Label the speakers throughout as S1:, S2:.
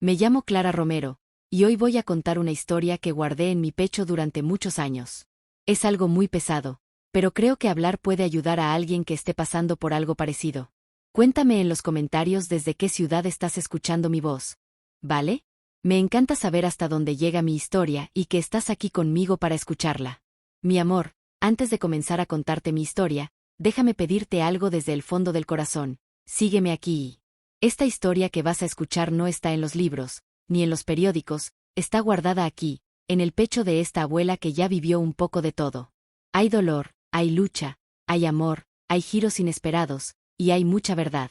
S1: Me llamo Clara Romero, y hoy voy a contar una historia que guardé en mi pecho durante muchos años. Es algo muy pesado, pero creo que hablar puede ayudar a alguien que esté pasando por algo parecido. Cuéntame en los comentarios desde qué ciudad estás escuchando mi voz. ¿Vale? Me encanta saber hasta dónde llega mi historia y que estás aquí conmigo para escucharla. Mi amor, antes de comenzar a contarte mi historia, déjame pedirte algo desde el fondo del corazón. Sígueme aquí. Esta historia que vas a escuchar no está en los libros, ni en los periódicos, está guardada aquí, en el pecho de esta abuela que ya vivió un poco de todo. Hay dolor, hay lucha, hay amor, hay giros inesperados, y hay mucha verdad.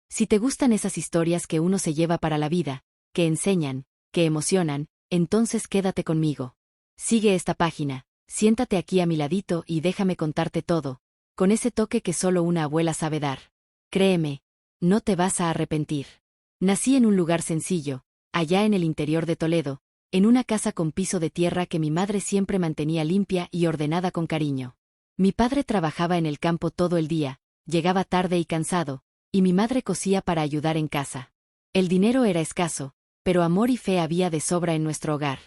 S1: Si te gustan esas historias que uno se lleva para la vida, que enseñan, que emocionan, entonces quédate conmigo. Sigue esta página, siéntate aquí a mi ladito y déjame contarte todo, con ese toque que solo una abuela sabe dar. Créeme, no te vas a arrepentir. Nací en un lugar sencillo, allá en el interior de Toledo, en una casa con piso de tierra que mi madre siempre mantenía limpia y ordenada con cariño. Mi padre trabajaba en el campo todo el día, llegaba tarde y cansado, y mi madre cosía para ayudar en casa. El dinero era escaso, pero amor y fe había de sobra en nuestro hogar.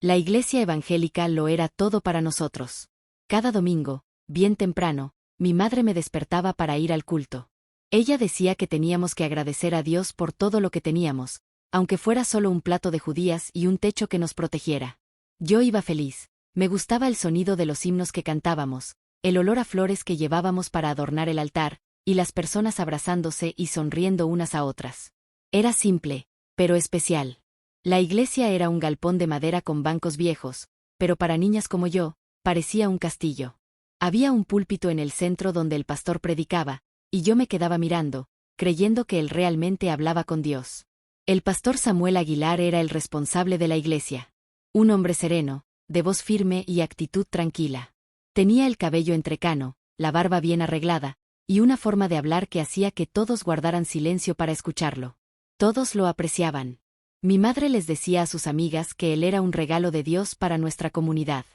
S1: La iglesia evangélica lo era todo para nosotros. Cada domingo, bien temprano, mi madre me despertaba para ir al culto. Ella decía que teníamos que agradecer a Dios por todo lo que teníamos, aunque fuera solo un plato de judías y un techo que nos protegiera. Yo iba feliz, me gustaba el sonido de los himnos que cantábamos, el olor a flores que llevábamos para adornar el altar, y las personas abrazándose y sonriendo unas a otras. Era simple, pero especial. La iglesia era un galpón de madera con bancos viejos, pero para niñas como yo, parecía un castillo. Había un púlpito en el centro donde el pastor predicaba, y yo me quedaba mirando, creyendo que él realmente hablaba con Dios. El pastor Samuel Aguilar era el responsable de la iglesia. Un hombre sereno, de voz firme y actitud tranquila. Tenía el cabello entrecano, la barba bien arreglada, y una forma de hablar que hacía que todos guardaran silencio para escucharlo. Todos lo apreciaban. Mi madre les decía a sus amigas que él era un regalo de Dios para nuestra comunidad.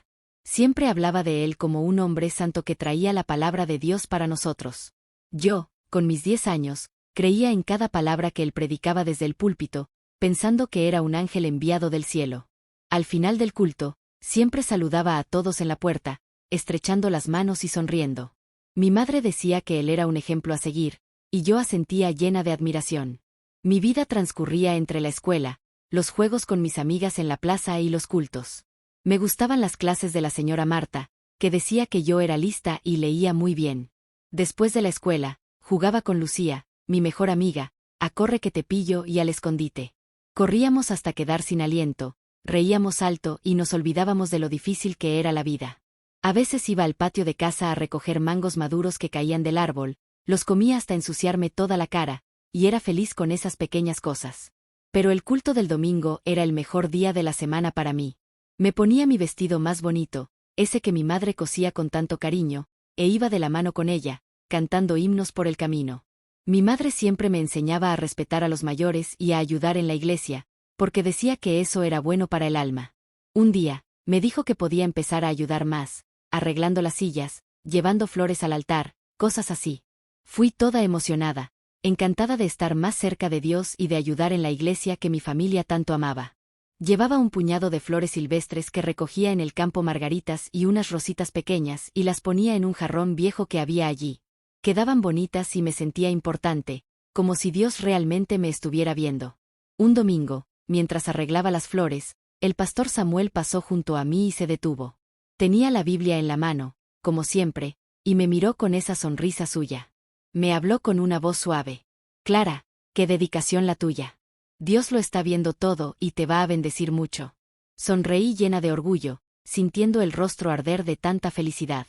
S1: Siempre hablaba de él como un hombre santo que traía la palabra de Dios para nosotros. Yo, con mis 10 años, creía en cada palabra que él predicaba desde el púlpito, pensando que era un ángel enviado del cielo. Al final del culto, siempre saludaba a todos en la puerta, estrechando las manos y sonriendo. Mi madre decía que él era un ejemplo a seguir, y yo asentía llena de admiración. Mi vida transcurría entre la escuela, los juegos con mis amigas en la plaza y los cultos. Me gustaban las clases de la señora Marta, que decía que yo era lista y leía muy bien. Después de la escuela, jugaba con Lucía, mi mejor amiga, a corre que te pillo y al escondite. Corríamos hasta quedar sin aliento, reíamos alto y nos olvidábamos de lo difícil que era la vida. A veces iba al patio de casa a recoger mangos maduros que caían del árbol, los comía hasta ensuciarme toda la cara, y era feliz con esas pequeñas cosas. Pero el culto del domingo era el mejor día de la semana para mí. Me ponía mi vestido más bonito, ese que mi madre cosía con tanto cariño, e iba de la mano con ella, cantando himnos por el camino. Mi madre siempre me enseñaba a respetar a los mayores y a ayudar en la iglesia, porque decía que eso era bueno para el alma. Un día, me dijo que podía empezar a ayudar más, arreglando las sillas, llevando flores al altar, cosas así. Fui toda emocionada, encantada de estar más cerca de Dios y de ayudar en la iglesia que mi familia tanto amaba. Llevaba un puñado de flores silvestres que recogía en el campo margaritas y unas rositas pequeñas y las ponía en un jarrón viejo que había allí. Quedaban bonitas y me sentía importante, como si Dios realmente me estuviera viendo. Un domingo, mientras arreglaba las flores, el pastor Samuel pasó junto a mí y se detuvo. Tenía la Biblia en la mano, como siempre, y me miró con esa sonrisa suya. Me habló con una voz suave. Clara, qué dedicación la tuya. Dios lo está viendo todo y te va a bendecir mucho. Sonreí llena de orgullo, sintiendo el rostro arder de tanta felicidad.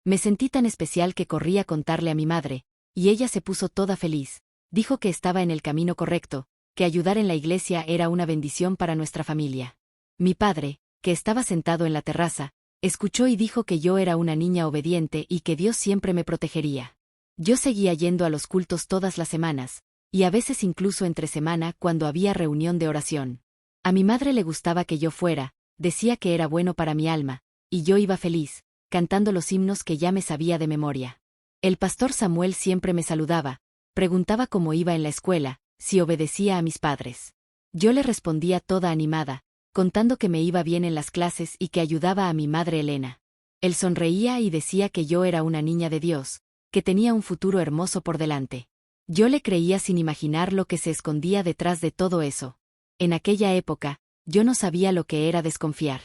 S1: Me sentí tan especial que corrí a contarle a mi madre, y ella se puso toda feliz. Dijo que estaba en el camino correcto, que ayudar en la iglesia era una bendición para nuestra familia. Mi padre, que estaba sentado en la terraza, escuchó y dijo que yo era una niña obediente y que Dios siempre me protegería. Yo seguía yendo a los cultos todas las semanas, y a veces incluso entre semana cuando había reunión de oración. A mi madre le gustaba que yo fuera, decía que era bueno para mi alma, y yo iba feliz, cantando los himnos que ya me sabía de memoria. El pastor Samuel siempre me saludaba, preguntaba cómo iba en la escuela, si obedecía a mis padres. Yo le respondía toda animada, contando que me iba bien en las clases y que ayudaba a mi madre Elena. Él sonreía y decía que yo era una niña de Dios, que tenía un futuro hermoso por delante. Yo le creía sin imaginar lo que se escondía detrás de todo eso. En aquella época, yo no sabía lo que era desconfiar.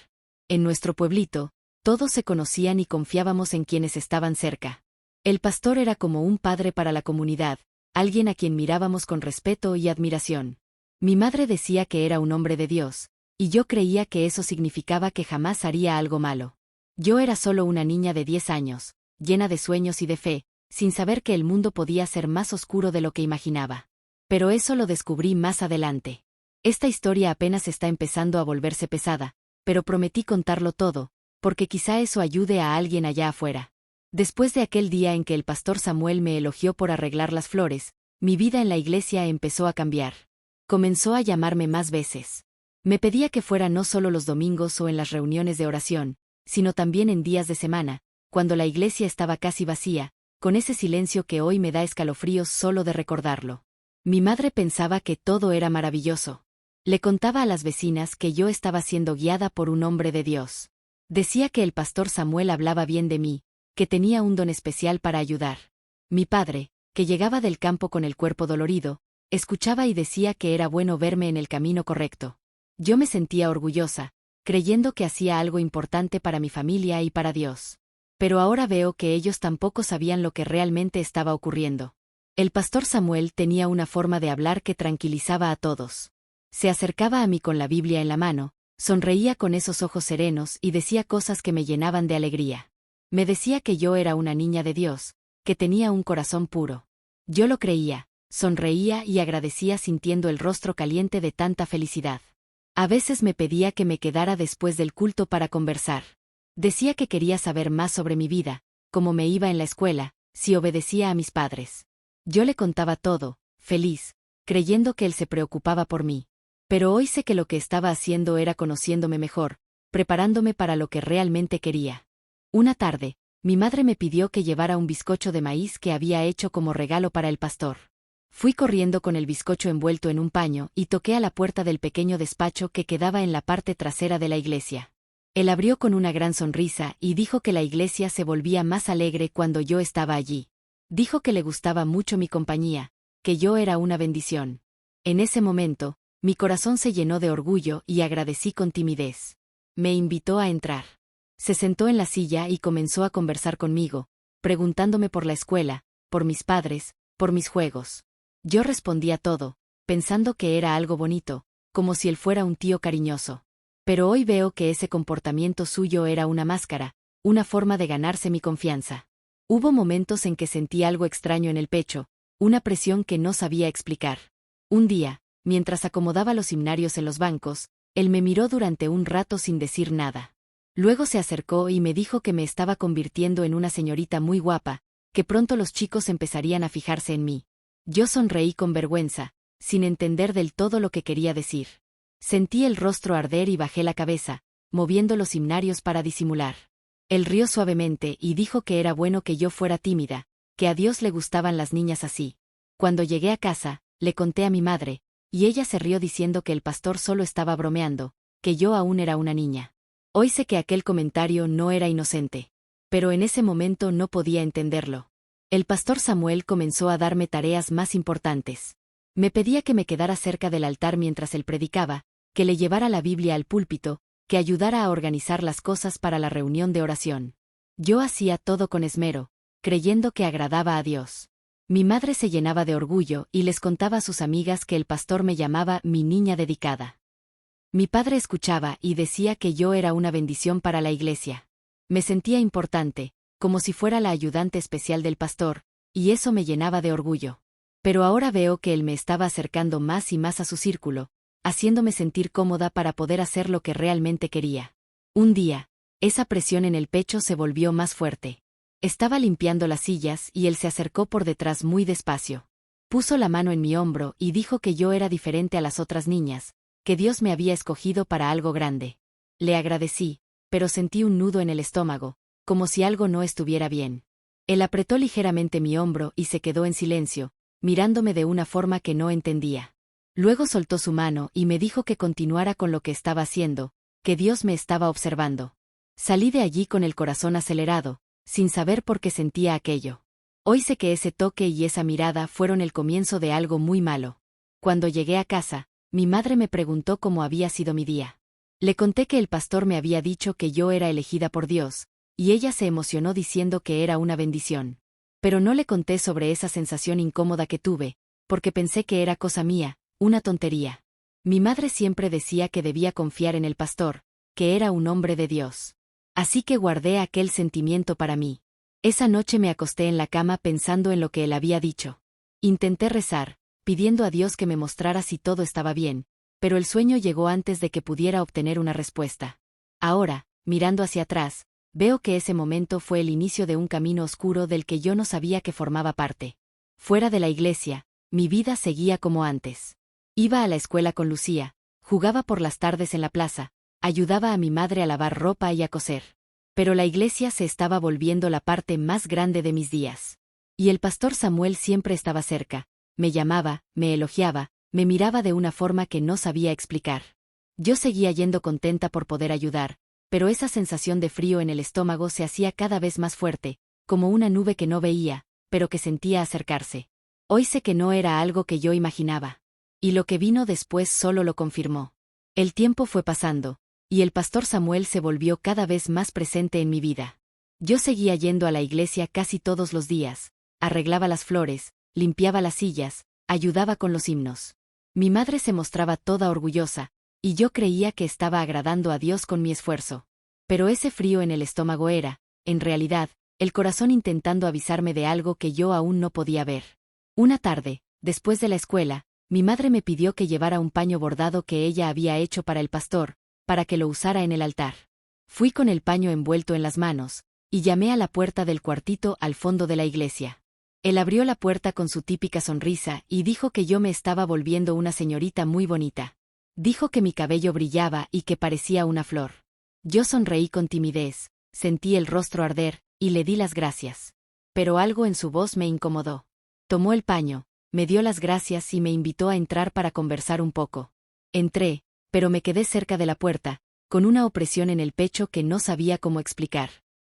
S1: En nuestro pueblito, todos se conocían y confiábamos en quienes estaban cerca. El pastor era como un padre para la comunidad, alguien a quien mirábamos con respeto y admiración. Mi madre decía que era un hombre de Dios, y yo creía que eso significaba que jamás haría algo malo. Yo era solo una niña de 10 años, llena de sueños y de fe, sin saber que el mundo podía ser más oscuro de lo que imaginaba. Pero eso lo descubrí más adelante. Esta historia apenas está empezando a volverse pesada, pero prometí contarlo todo, porque quizá eso ayude a alguien allá afuera. Después de aquel día en que el pastor Samuel me elogió por arreglar las flores, mi vida en la iglesia empezó a cambiar. Comenzó a llamarme más veces. Me pedía que fuera no solo los domingos o en las reuniones de oración, sino también en días de semana, cuando la iglesia estaba casi vacía, con ese silencio que hoy me da escalofríos solo de recordarlo. Mi madre pensaba que todo era maravilloso. Le contaba a las vecinas que yo estaba siendo guiada por un hombre de Dios. Decía que el pastor Samuel hablaba bien de mí, que tenía un don especial para ayudar. Mi padre, que llegaba del campo con el cuerpo dolorido, escuchaba y decía que era bueno verme en el camino correcto. Yo me sentía orgullosa, creyendo que hacía algo importante para mi familia y para Dios. Pero ahora veo que ellos tampoco sabían lo que realmente estaba ocurriendo. El pastor Samuel tenía una forma de hablar que tranquilizaba a todos. Se acercaba a mí con la Biblia en la mano, sonreía con esos ojos serenos y decía cosas que me llenaban de alegría. Me decía que yo era una niña de Dios, que tenía un corazón puro. Yo lo creía, sonreía y agradecía sintiendo el rostro caliente de tanta felicidad. A veces me pedía que me quedara después del culto para conversar. Decía que quería saber más sobre mi vida, cómo me iba en la escuela, si obedecía a mis padres. Yo le contaba todo, feliz, creyendo que él se preocupaba por mí. Pero hoy sé que lo que estaba haciendo era conociéndome mejor, preparándome para lo que realmente quería. Una tarde, mi madre me pidió que llevara un bizcocho de maíz que había hecho como regalo para el pastor. Fui corriendo con el bizcocho envuelto en un paño y toqué a la puerta del pequeño despacho que quedaba en la parte trasera de la iglesia. Él abrió con una gran sonrisa y dijo que la iglesia se volvía más alegre cuando yo estaba allí. Dijo que le gustaba mucho mi compañía, que yo era una bendición. En ese momento, mi corazón se llenó de orgullo y agradecí con timidez. Me invitó a entrar. Se sentó en la silla y comenzó a conversar conmigo, preguntándome por la escuela, por mis padres, por mis juegos. Yo respondía todo, pensando que era algo bonito, como si él fuera un tío cariñoso. Pero hoy veo que ese comportamiento suyo era una máscara, una forma de ganarse mi confianza. Hubo momentos en que sentí algo extraño en el pecho, una presión que no sabía explicar. Un día, mientras acomodaba los himnarios en los bancos, él me miró durante un rato sin decir nada. Luego se acercó y me dijo que me estaba convirtiendo en una señorita muy guapa, que pronto los chicos empezarían a fijarse en mí. Yo sonreí con vergüenza, sin entender del todo lo que quería decir. Sentí el rostro arder y bajé la cabeza, moviendo los himnarios para disimular. Él rió suavemente y dijo que era bueno que yo fuera tímida, que a Dios le gustaban las niñas así. Cuando llegué a casa, le conté a mi madre, y ella se rió diciendo que el pastor solo estaba bromeando, que yo aún era una niña. Hoy sé que aquel comentario no era inocente. Pero en ese momento no podía entenderlo. El pastor Samuel comenzó a darme tareas más importantes. Me pedía que me quedara cerca del altar mientras él predicaba, que le llevara la Biblia al púlpito, que ayudara a organizar las cosas para la reunión de oración. Yo hacía todo con esmero, creyendo que agradaba a Dios. Mi madre se llenaba de orgullo y les contaba a sus amigas que el pastor me llamaba mi niña dedicada. Mi padre escuchaba y decía que yo era una bendición para la iglesia. Me sentía importante, como si fuera la ayudante especial del pastor, y eso me llenaba de orgullo. Pero ahora veo que él me estaba acercando más y más a su círculo, haciéndome sentir cómoda para poder hacer lo que realmente quería. Un día, esa presión en el pecho se volvió más fuerte. Estaba limpiando las sillas y él se acercó por detrás muy despacio. Puso la mano en mi hombro y dijo que yo era diferente a las otras niñas, que Dios me había escogido para algo grande. Le agradecí, pero sentí un nudo en el estómago, como si algo no estuviera bien. Él apretó ligeramente mi hombro y se quedó en silencio, mirándome de una forma que no entendía. Luego soltó su mano y me dijo que continuara con lo que estaba haciendo, que Dios me estaba observando. Salí de allí con el corazón acelerado, sin saber por qué sentía aquello. Hoy sé que ese toque y esa mirada fueron el comienzo de algo muy malo. Cuando llegué a casa, mi madre me preguntó cómo había sido mi día. Le conté que el pastor me había dicho que yo era elegida por Dios, y ella se emocionó diciendo que era una bendición. Pero no le conté sobre esa sensación incómoda que tuve, porque pensé que era cosa mía, una tontería. Mi madre siempre decía que debía confiar en el pastor, que era un hombre de Dios. Así que guardé aquel sentimiento para mí. Esa noche me acosté en la cama pensando en lo que él había dicho. Intenté rezar, pidiendo a Dios que me mostrara si todo estaba bien, pero el sueño llegó antes de que pudiera obtener una respuesta. Ahora, mirando hacia atrás, veo que ese momento fue el inicio de un camino oscuro del que yo no sabía que formaba parte. Fuera de la iglesia, mi vida seguía como antes. Iba a la escuela con Lucía, jugaba por las tardes en la plaza, ayudaba a mi madre a lavar ropa y a coser. Pero la iglesia se estaba volviendo la parte más grande de mis días. Y el pastor Samuel siempre estaba cerca, me llamaba, me elogiaba, me miraba de una forma que no sabía explicar. Yo seguía yendo contenta por poder ayudar, pero esa sensación de frío en el estómago se hacía cada vez más fuerte, como una nube que no veía, pero que sentía acercarse. Hoy sé que no era algo que yo imaginaba. Y lo que vino después solo lo confirmó. El tiempo fue pasando, y el pastor Samuel se volvió cada vez más presente en mi vida. Yo seguía yendo a la iglesia casi todos los días, arreglaba las flores, limpiaba las sillas, ayudaba con los himnos. Mi madre se mostraba toda orgullosa, y yo creía que estaba agradando a Dios con mi esfuerzo. Pero ese frío en el estómago era, en realidad, el corazón intentando avisarme de algo que yo aún no podía ver. Una tarde, después de la escuela, mi madre me pidió que llevara un paño bordado que ella había hecho para el pastor, para que lo usara en el altar. Fui con el paño envuelto en las manos, y llamé a la puerta del cuartito al fondo de la iglesia. Él abrió la puerta con su típica sonrisa y dijo que yo me estaba volviendo una señorita muy bonita. Dijo que mi cabello brillaba y que parecía una flor. Yo sonreí con timidez, sentí el rostro arder, y le di las gracias. Pero algo en su voz me incomodó. Tomó el paño, me dio las gracias y me invitó a entrar para conversar un poco. Entré, pero me quedé cerca de la puerta, con una opresión en el pecho que no sabía cómo explicar.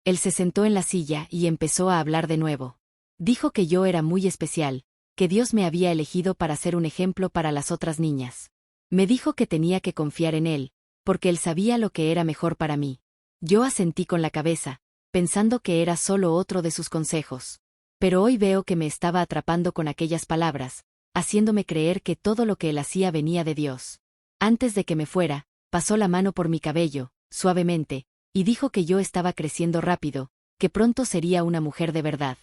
S1: Él se sentó en la silla y empezó a hablar de nuevo. Dijo que yo era muy especial, que Dios me había elegido para ser un ejemplo para las otras niñas. Me dijo que tenía que confiar en él, porque él sabía lo que era mejor para mí. Yo asentí con la cabeza, pensando que era solo otro de sus consejos. Pero hoy veo que me estaba atrapando con aquellas palabras, haciéndome creer que todo lo que él hacía venía de Dios. Antes de que me fuera, pasó la mano por mi cabello, suavemente, y dijo que yo estaba creciendo rápido, que pronto sería una mujer de verdad.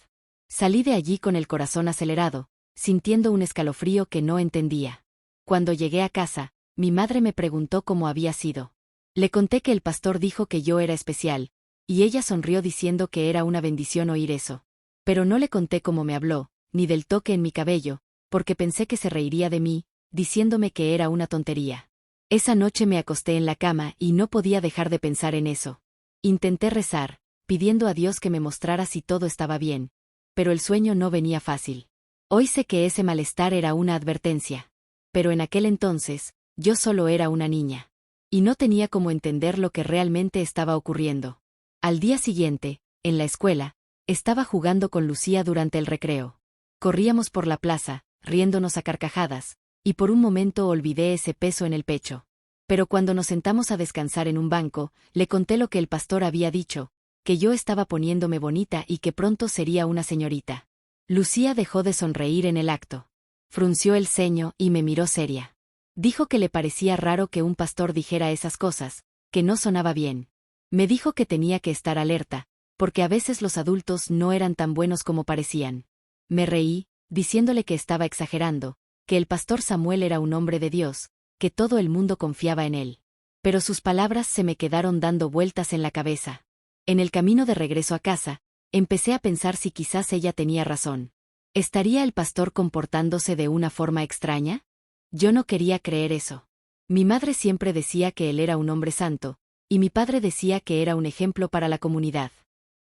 S1: Salí de allí con el corazón acelerado, sintiendo un escalofrío que no entendía. Cuando llegué a casa, mi madre me preguntó cómo había sido. Le conté que el pastor dijo que yo era especial, y ella sonrió diciendo que era una bendición oír eso. Pero no le conté cómo me habló, ni del toque en mi cabello, porque pensé que se reiría de mí, diciéndome que era una tontería. Esa noche me acosté en la cama y no podía dejar de pensar en eso. Intenté rezar, pidiendo a Dios que me mostrara si todo estaba bien, pero el sueño no venía fácil. Hoy sé que ese malestar era una advertencia. Pero en aquel entonces, yo solo era una niña. Y no tenía cómo entender lo que realmente estaba ocurriendo. Al día siguiente, en la escuela, estaba jugando con Lucía durante el recreo. Corríamos por la plaza, riéndonos a carcajadas, y por un momento olvidé ese peso en el pecho. Pero cuando nos sentamos a descansar en un banco, le conté lo que el pastor había dicho, que yo estaba poniéndome bonita y que pronto sería una señorita. Lucía dejó de sonreír en el acto. Frunció el ceño y me miró seria. Dijo que le parecía raro que un pastor dijera esas cosas, que no sonaba bien. Me dijo que tenía que estar alerta, porque a veces los adultos no eran tan buenos como parecían. Me reí, diciéndole que estaba exagerando, que el pastor Samuel era un hombre de Dios, que todo el mundo confiaba en él. Pero sus palabras se me quedaron dando vueltas en la cabeza. En el camino de regreso a casa, empecé a pensar si quizás ella tenía razón. ¿Estaría el pastor comportándose de una forma extraña? Yo no quería creer eso. Mi madre siempre decía que él era un hombre santo, y mi padre decía que era un ejemplo para la comunidad.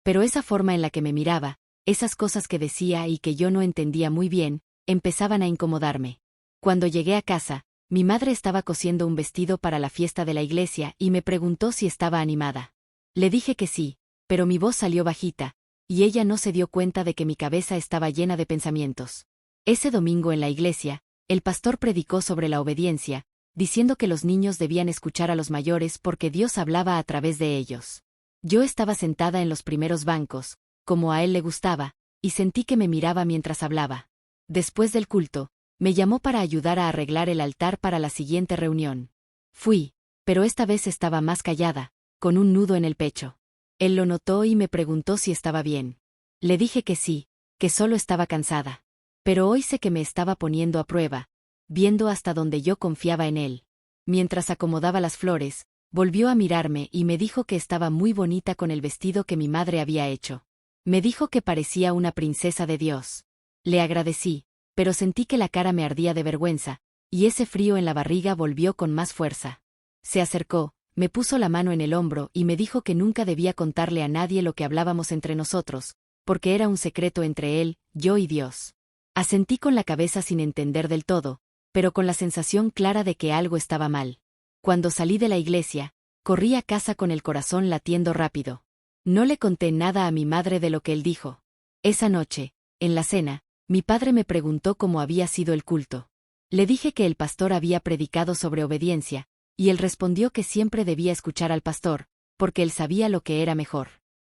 S1: Pero esa forma en la que me miraba, esas cosas que decía y que yo no entendía muy bien, empezaban a incomodarme. Cuando llegué a casa, mi madre estaba cosiendo un vestido para la fiesta de la iglesia y me preguntó si estaba animada. Le dije que sí, pero mi voz salió bajita, y ella no se dio cuenta de que mi cabeza estaba llena de pensamientos. Ese domingo en la iglesia, el pastor predicó sobre la obediencia, diciendo que los niños debían escuchar a los mayores porque Dios hablaba a través de ellos. Yo estaba sentada en los primeros bancos, como a él le gustaba, y sentí que me miraba mientras hablaba. Después del culto, me llamó para ayudar a arreglar el altar para la siguiente reunión. Fui, pero esta vez estaba más callada, con un nudo en el pecho. Él lo notó y me preguntó si estaba bien. Le dije que sí, que solo estaba cansada. Pero hoy sé que me estaba poniendo a prueba, viendo hasta donde yo confiaba en él. Mientras acomodaba las flores, volvió a mirarme y me dijo que estaba muy bonita con el vestido que mi madre había hecho. Me dijo que parecía una princesa de Dios. Le agradecí, pero sentí que la cara me ardía de vergüenza, y ese frío en la barriga volvió con más fuerza. Se acercó, me puso la mano en el hombro y me dijo que nunca debía contarle a nadie lo que hablábamos entre nosotros, porque era un secreto entre él, yo y Dios. Asentí con la cabeza sin entender del todo, pero con la sensación clara de que algo estaba mal. Cuando salí de la iglesia, corrí a casa con el corazón latiendo rápido. No le conté nada a mi madre de lo que él dijo. Esa noche, en la cena, mi padre me preguntó cómo había sido el culto. Le dije que el pastor había predicado sobre obediencia, y él respondió que siempre debía escuchar al pastor, porque él sabía lo que era mejor.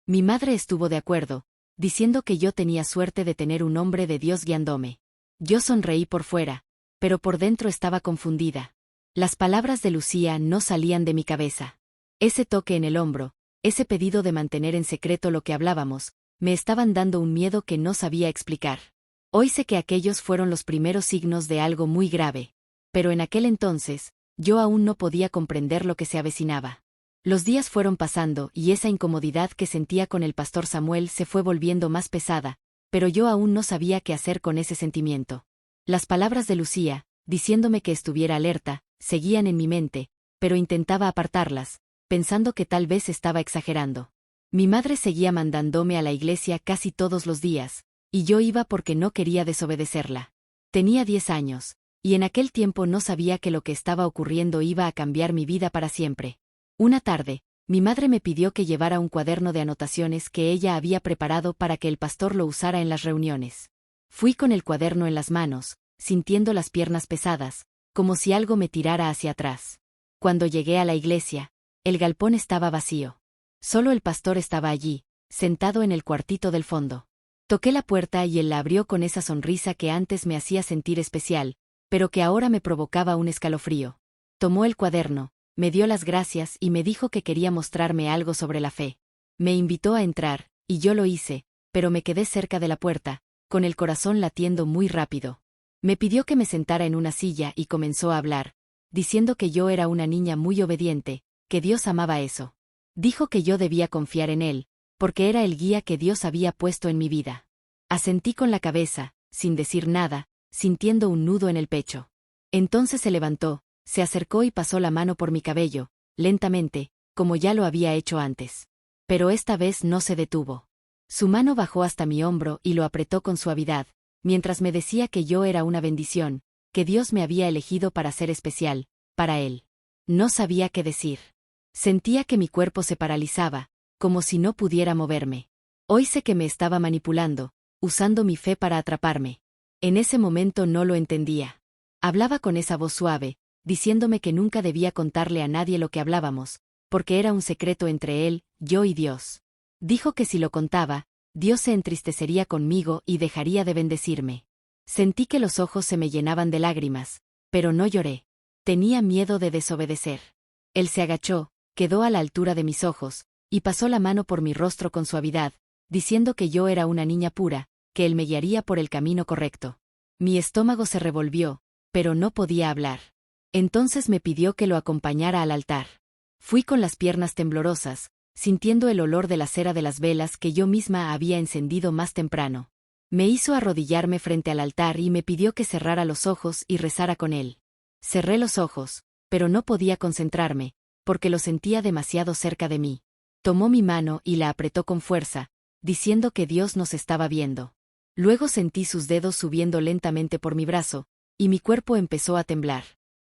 S1: Mi madre estuvo de acuerdo, diciendo que yo tenía suerte de tener un hombre de Dios guiándome. Yo sonreí por fuera, pero por dentro estaba confundida. Las palabras de Lucía no salían de mi cabeza. Ese toque en el hombro, ese pedido de mantener en secreto lo que hablábamos, me estaban dando un miedo que no sabía explicar. Hoy sé que aquellos fueron los primeros signos de algo muy grave. Pero en aquel entonces, yo aún no podía comprender lo que se avecinaba. Los días fueron pasando y esa incomodidad que sentía con el pastor Samuel se fue volviendo más pesada, pero yo aún no sabía qué hacer con ese sentimiento. Las palabras de Lucía, diciéndome que estuviera alerta, seguían en mi mente, pero intentaba apartarlas, pensando que tal vez estaba exagerando. Mi madre seguía mandándome a la iglesia casi todos los días, y yo iba porque no quería desobedecerla. Tenía 10 años, y en aquel tiempo no sabía que lo que estaba ocurriendo iba a cambiar mi vida para siempre. Una tarde, mi madre me pidió que llevara un cuaderno de anotaciones que ella había preparado para que el pastor lo usara en las reuniones. Fui con el cuaderno en las manos, sintiendo las piernas pesadas, como si algo me tirara hacia atrás. Cuando llegué a la iglesia, el galpón estaba vacío. Solo el pastor estaba allí, sentado en el cuartito del fondo. Toqué la puerta y él la abrió con esa sonrisa que antes me hacía sentir especial, pero que ahora me provocaba un escalofrío. Tomó el cuaderno, me dio las gracias y me dijo que quería mostrarme algo sobre la fe. Me invitó a entrar, y yo lo hice, pero me quedé cerca de la puerta, con el corazón latiendo muy rápido. Me pidió que me sentara en una silla y comenzó a hablar, diciendo que yo era una niña muy obediente, que Dios amaba eso. Dijo que yo debía confiar en él, porque era el guía que Dios había puesto en mi vida. Asentí con la cabeza, sin decir nada, sintiendo un nudo en el pecho. Entonces se levantó, se acercó y pasó la mano por mi cabello, lentamente, como ya lo había hecho antes. Pero esta vez no se detuvo. Su mano bajó hasta mi hombro y lo apretó con suavidad, mientras me decía que yo era una bendición, que Dios me había elegido para ser especial, para él. No sabía qué decir. Sentía que mi cuerpo se paralizaba, como si no pudiera moverme. Hoy sé que me estaba manipulando, usando mi fe para atraparme. En ese momento no lo entendía. Hablaba con esa voz suave, diciéndome que nunca debía contarle a nadie lo que hablábamos, porque era un secreto entre él, yo y Dios. Dijo que si lo contaba, Dios se entristecería conmigo y dejaría de bendecirme. Sentí que los ojos se me llenaban de lágrimas, pero no lloré. Tenía miedo de desobedecer. Él se agachó, quedó a la altura de mis ojos, y pasó la mano por mi rostro con suavidad, diciendo que yo era una niña pura, que él me guiaría por el camino correcto. Mi estómago se revolvió, pero no podía hablar. Entonces me pidió que lo acompañara al altar. Fui con las piernas temblorosas, sintiendo el olor de la cera de las velas que yo misma había encendido más temprano. Me hizo arrodillarme frente al altar y me pidió que cerrara los ojos y rezara con él. Cerré los ojos, pero no podía concentrarme, porque lo sentía demasiado cerca de mí. Tomó mi mano y la apretó con fuerza, diciendo que Dios nos estaba viendo. Luego sentí sus dedos subiendo lentamente por mi brazo, y mi cuerpo empezó a temblar.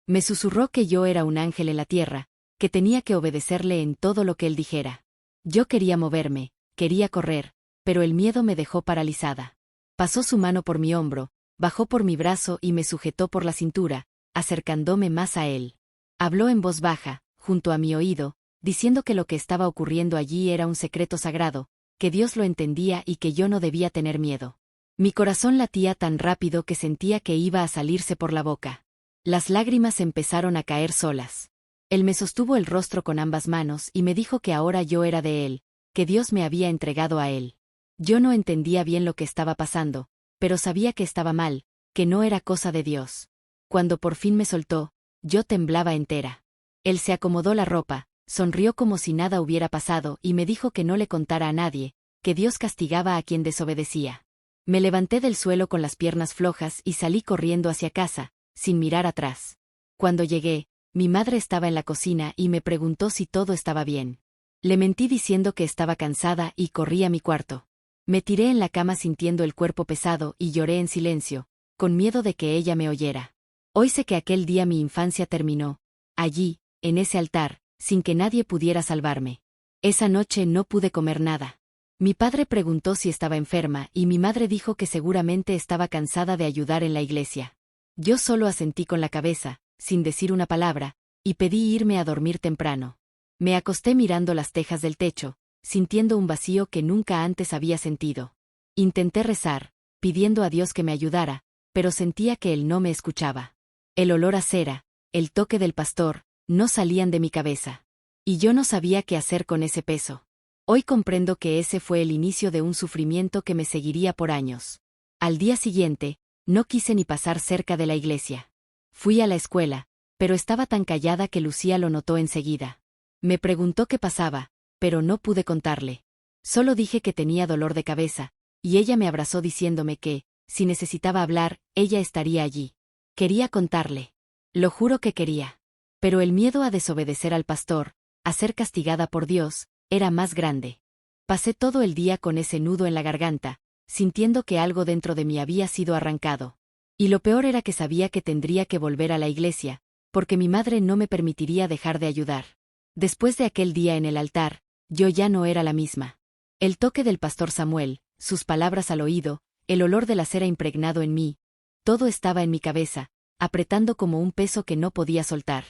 S1: Me susurró que yo era un ángel en la tierra, que tenía que obedecerle en todo lo que él dijera. Yo quería moverme, quería correr, pero el miedo me dejó paralizada. Pasó su mano por mi hombro, bajó por mi brazo y me sujetó por la cintura, acercándome más a él. Habló en voz baja, junto a mi oído, diciendo que lo que estaba ocurriendo allí era un secreto sagrado, que Dios lo entendía y que yo no debía tener miedo. Mi corazón latía tan rápido que sentía que iba a salirse por la boca. Las lágrimas empezaron a caer solas. Él me sostuvo el rostro con ambas manos y me dijo que ahora yo era de él, que Dios me había entregado a él. Yo no entendía bien lo que estaba pasando, pero sabía que estaba mal, que no era cosa de Dios. Cuando por fin me soltó, yo temblaba entera. Él se acomodó la ropa, sonrió como si nada hubiera pasado y me dijo que no le contara a nadie, que Dios castigaba a quien desobedecía. Me levanté del suelo con las piernas flojas y salí corriendo hacia casa, sin mirar atrás. Cuando llegué, mi madre estaba en la cocina y me preguntó si todo estaba bien. Le mentí diciendo que estaba cansada y corrí a mi cuarto. Me tiré en la cama sintiendo el cuerpo pesado y lloré en silencio, con miedo de que ella me oyera. Hoy sé que aquel día mi infancia terminó, allí, en ese altar, sin que nadie pudiera salvarme. Esa noche no pude comer nada. Mi padre preguntó si estaba enferma y mi madre dijo que seguramente estaba cansada de ayudar en la iglesia. Yo solo asentí con la cabeza, sin decir una palabra, y pedí irme a dormir temprano. Me acosté mirando las tejas del techo, sintiendo un vacío que nunca antes había sentido. Intenté rezar, pidiendo a Dios que me ayudara, pero sentía que él no me escuchaba. El olor a cera, el toque del pastor, no salían de mi cabeza. Y yo no sabía qué hacer con ese peso. Hoy comprendo que ese fue el inicio de un sufrimiento que me seguiría por años. Al día siguiente, no quise ni pasar cerca de la iglesia. Fui a la escuela, pero estaba tan callada que Lucía lo notó enseguida. Me preguntó qué pasaba, pero no pude contarle. Solo dije que tenía dolor de cabeza, y ella me abrazó diciéndome que, si necesitaba hablar, ella estaría allí. Quería contarle. Lo juro que quería. Pero el miedo a desobedecer al pastor, a ser castigada por Dios, era más grande. Pasé todo el día con ese nudo en la garganta, sintiendo que algo dentro de mí había sido arrancado. Y lo peor era que sabía que tendría que volver a la iglesia, porque mi madre no me permitiría dejar de ayudar. Después de aquel día en el altar, yo ya no era la misma. El toque del pastor Samuel, sus palabras al oído, el olor de la cera impregnado en mí, todo estaba en mi cabeza, apretando como un peso que no podía soltar.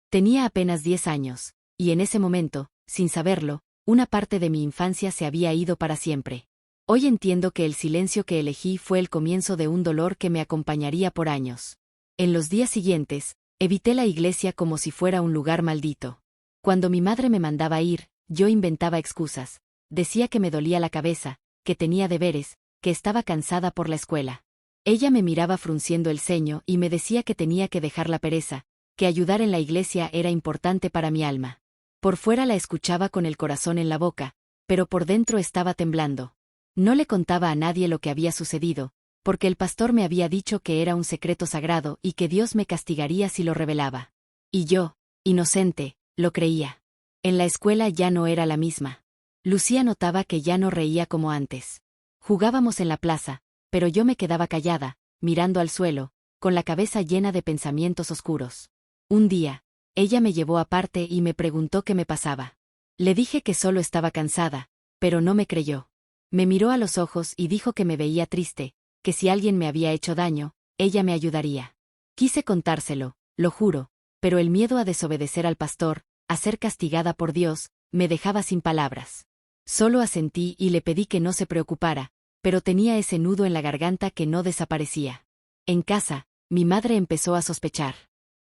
S1: Tenía apenas 10 años, y en ese momento, sin saberlo, una parte de mi infancia se había ido para siempre. Hoy entiendo que el silencio que elegí fue el comienzo de un dolor que me acompañaría por años. En los días siguientes, evité la iglesia como si fuera un lugar maldito. Cuando mi madre me mandaba ir, yo inventaba excusas. Decía que me dolía la cabeza, que tenía deberes, que estaba cansada por la escuela. Ella me miraba frunciendo el ceño y me decía que tenía que dejar la pereza, que ayudar en la iglesia era importante para mi alma. Por fuera la escuchaba con el corazón en la boca, pero por dentro estaba temblando. No le contaba a nadie lo que había sucedido, porque el pastor me había dicho que era un secreto sagrado y que Dios me castigaría si lo revelaba. Y yo, inocente, lo creía. En la escuela ya no era la misma. Lucía notaba que ya no reía como antes. Jugábamos en la plaza, pero yo me quedaba callada, mirando al suelo, con la cabeza llena de pensamientos oscuros. Un día, ella me llevó aparte y me preguntó qué me pasaba. Le dije que solo estaba cansada, pero no me creyó. Me miró a los ojos y dijo que me veía triste, que si alguien me había hecho daño, ella me ayudaría. Quise contárselo, lo juro, pero el miedo a desobedecer al pastor, a ser castigada por Dios, me dejaba sin palabras. Solo asentí y le pedí que no se preocupara, pero tenía ese nudo en la garganta que no desaparecía. En casa, mi madre empezó a sospechar.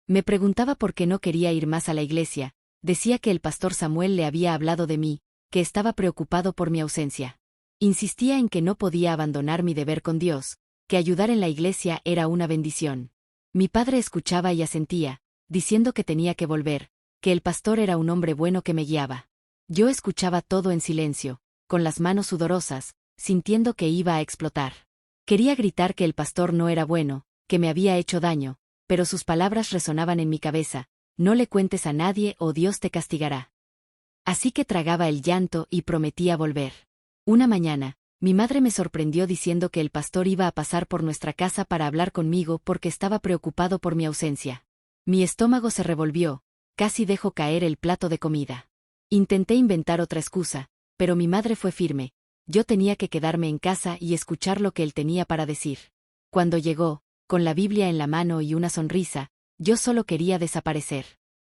S1: Me preguntaba por qué no quería ir más a la iglesia, decía que el pastor Samuel le había hablado de mí, que estaba preocupado por mi ausencia. Insistía en que no podía abandonar mi deber con Dios, que ayudar en la iglesia era una bendición. Mi padre escuchaba y asentía, diciendo que tenía que volver, que el pastor era un hombre bueno que me guiaba. Yo escuchaba todo en silencio, con las manos sudorosas, sintiendo que iba a explotar. Quería gritar que el pastor no era bueno, que me había hecho daño, pero sus palabras resonaban en mi cabeza: no le cuentes a nadie o Dios te castigará. Así que tragaba el llanto y prometía volver. Una mañana, Mi madre me sorprendió diciendo que el pastor iba a pasar por nuestra casa para hablar conmigo porque estaba preocupado por mi ausencia. Mi estómago se revolvió, casi dejó caer el plato de comida. Intenté inventar otra excusa, pero mi madre fue firme. Yo tenía que quedarme en casa y escuchar lo que él tenía para decir. Cuando llegó, con la Biblia en la mano y una sonrisa, yo solo quería desaparecer.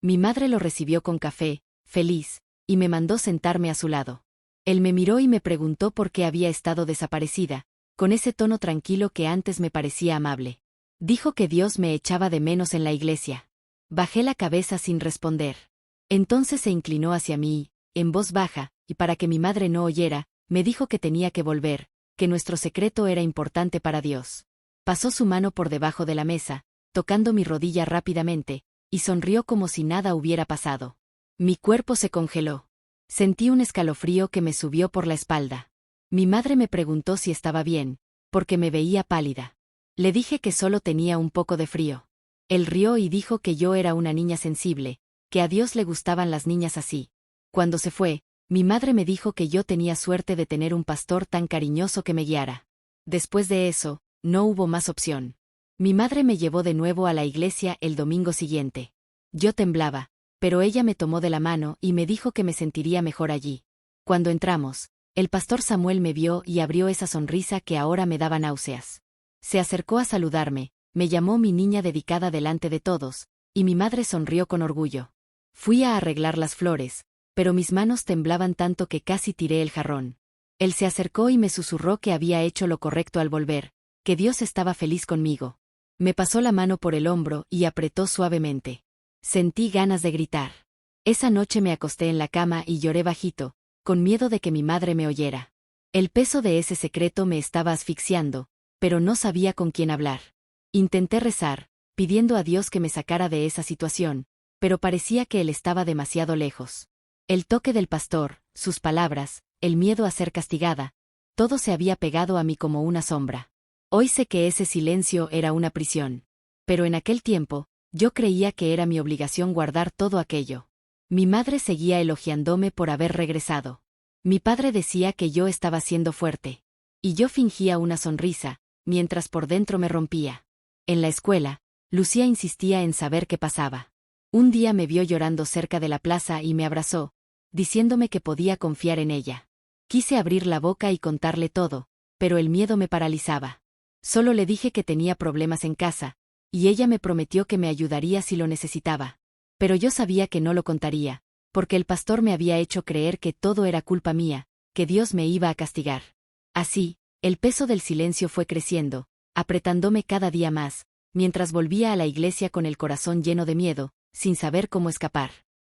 S1: Mi madre lo recibió con café, feliz, y me mandó sentarme a su lado. Él me miró y me preguntó por qué había estado desaparecida, con ese tono tranquilo que antes me parecía amable. Dijo que Dios me echaba de menos en la iglesia. Bajé la cabeza sin responder. Entonces se inclinó hacia mí, en voz baja, y para que mi madre no oyera, me dijo que tenía que volver, que nuestro secreto era importante para Dios. Pasó su mano por debajo de la mesa, tocando mi rodilla rápidamente, y sonrió como si nada hubiera pasado. Mi cuerpo se congeló. Sentí un escalofrío que me subió por la espalda. Mi madre me preguntó si estaba bien, porque me veía pálida. Le dije que solo tenía un poco de frío. Él rió y dijo que yo era una niña sensible, que a Dios le gustaban las niñas así. Cuando se fue, mi madre me dijo que yo tenía suerte de tener un pastor tan cariñoso que me guiara. Después de eso, no hubo más opción. Mi madre me llevó de nuevo a la iglesia el domingo siguiente. Yo temblaba, pero ella me tomó de la mano y me dijo que me sentiría mejor allí. Cuando entramos, el pastor Samuel me vio y abrió esa sonrisa que ahora me daba náuseas. Se acercó a saludarme, me llamó mi niña dedicada delante de todos, y mi madre sonrió con orgullo. Fui a arreglar las flores, pero mis manos temblaban tanto que casi tiré el jarrón. Él se acercó y me susurró que había hecho lo correcto al volver, que Dios estaba feliz conmigo. Me pasó la mano por el hombro y apretó suavemente. Sentí ganas de gritar. Esa noche me acosté en la cama y lloré bajito, con miedo de que mi madre me oyera. El peso de ese secreto me estaba asfixiando, pero no sabía con quién hablar. Intenté rezar, pidiendo a Dios que me sacara de esa situación, pero parecía que él estaba demasiado lejos. El toque del pastor, sus palabras, el miedo a ser castigada, todo se había pegado a mí como una sombra. Hoy sé que ese silencio era una prisión. Pero en aquel tiempo, yo creía que era mi obligación guardar todo aquello. Mi madre seguía elogiándome por haber regresado. Mi padre decía que yo estaba siendo fuerte. Y yo fingía una sonrisa, mientras por dentro me rompía. En la escuela, Lucía insistía en saber qué pasaba. Un día me vio llorando cerca de la plaza y me abrazó, diciéndome que podía confiar en ella. Quise abrir la boca y contarle todo, pero el miedo me paralizaba. Solo le dije que tenía problemas en casa, y ella me prometió que me ayudaría si lo necesitaba. Pero yo sabía que no lo contaría, porque el pastor me había hecho creer que todo era culpa mía, que Dios me iba a castigar. Así, el peso del silencio fue creciendo, apretándome cada día más, mientras volvía a la iglesia con el corazón lleno de miedo, sin saber cómo escapar.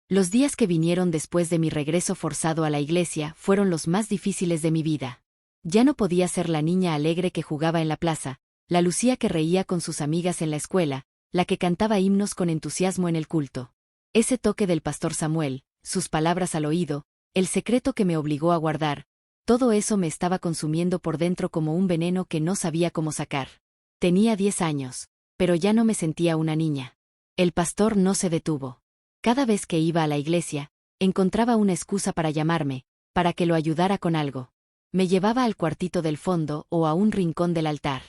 S1: Los días que vinieron después de mi regreso forzado a la iglesia fueron los más difíciles de mi vida. Ya no podía ser la niña alegre que jugaba en la plaza, la Lucía que reía con sus amigas en la escuela, la que cantaba himnos con entusiasmo en el culto. Ese toque del pastor Samuel, sus palabras al oído, el secreto que me obligó a guardar, todo eso me estaba consumiendo por dentro como un veneno que no sabía cómo sacar. Tenía 10 años, pero ya no me sentía una niña. El pastor no se detuvo. Cada vez que iba a la iglesia, encontraba una excusa para llamarme, para que lo ayudara con algo. Me llevaba al cuartito del fondo o a un rincón del altar.